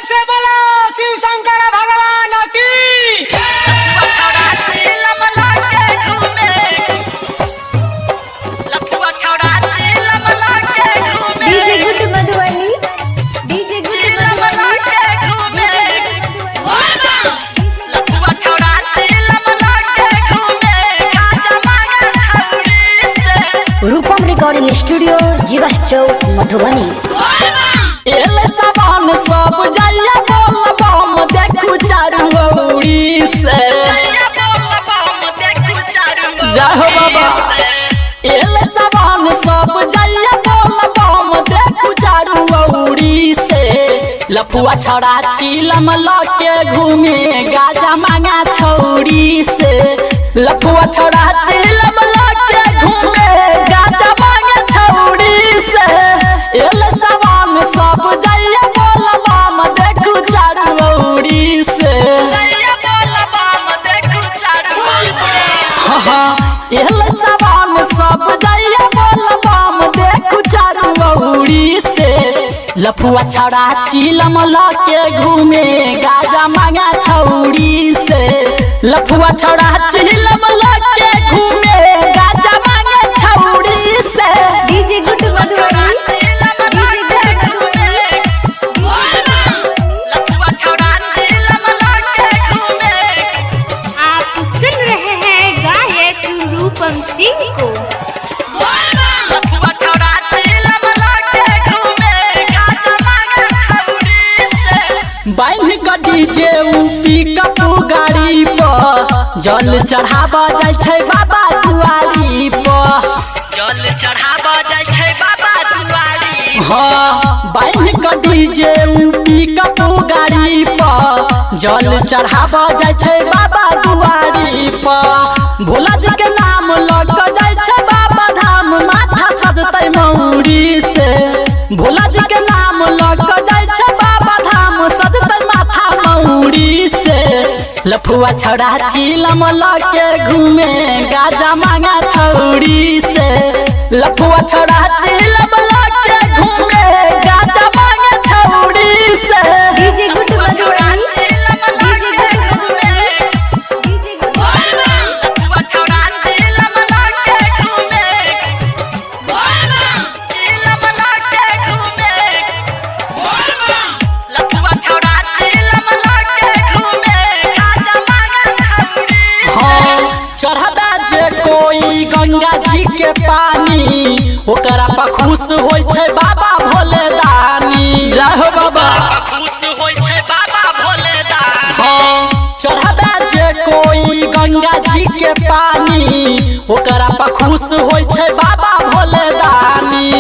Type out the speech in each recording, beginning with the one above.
से बोलो शिव शंकर भगवान की। DJ good Madhubani, DJ good Rupam recording studio Jiwa Chowk Madhubani. सब जाइया बोल बम देखू चारू ओरी से जाहो बाबा एल जवान सब जाइया बोल बम देखू चारू ओरी से लफुआ छड़ा चिलम लके घूमे गाजा मांगा छौरी से लफुआ छड़ा चिलम लके घूमे गाजा मांगा छौरी से एल जवान सब जाइया बोल बम देखू चारू ओरी से एल जवान सब जाइया बोल बम देखू चारू ओरी से लफुआ छड़ा चिलम लके घूमे गाजा मांगा छौरी से लफुआ छड़ा चिलम लके घूमे गाजा मांगा छौरी से DJ good Madhubani, DJ good आप सुन रहे हैं गायक रूपम सिंह को। बाइल का डीजे पिकअप गाड़ी पर जल चढ़ावा जाय छै बाबा दुआरी पर जल चढ़ावा जाय छै बाबा दुआरी हां बाइल का डीजे पिकअप गाड़ी पर जल चढ़ावा जाय छै बाबा दुआरी पर भोला जी के नाम लग जाय छै बाबा धाम माथा सजतै मौरी से भोला जी के नाम लग जाय छै बाबा धाम सजतै माथा मौरी से लफुआ छड़ा चिलम लके घूमे गाजा मांगा छौरी से लफुआ छड़ा चिलम लके घूमे गाजा मांगा छौरी से DJ good Madhubani, DJ good DJ good लफुआ छड़ा चिलम लके घूमे चिलम लके घूमे लफुआ छड़ा चिलम लके घूमे गाजा मांगा छौरी हां चढ़ादा जे कोई गंगा जी के पानी ओकरा पर खुश होय छै बाबा भोले दानी जय हो बाबा खुश होय छै बाबा भोले दानी हां चढ़ादा जे कोई गंगा जी के पानी ओकरा पर खुश होय छै बाबा भोले दानी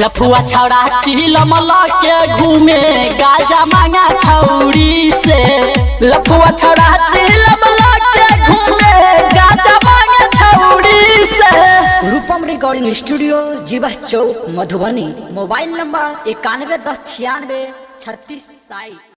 लफुआ छड़ा चिलम लके घूमे गाजा मांगा छौरी से लफुआ छड़ा चिलम लके घूमे गाजा मांगा छौरी से रूपम recording studio Jiwa Chowk Madhubani. Mobile number 91 10 96 36 60।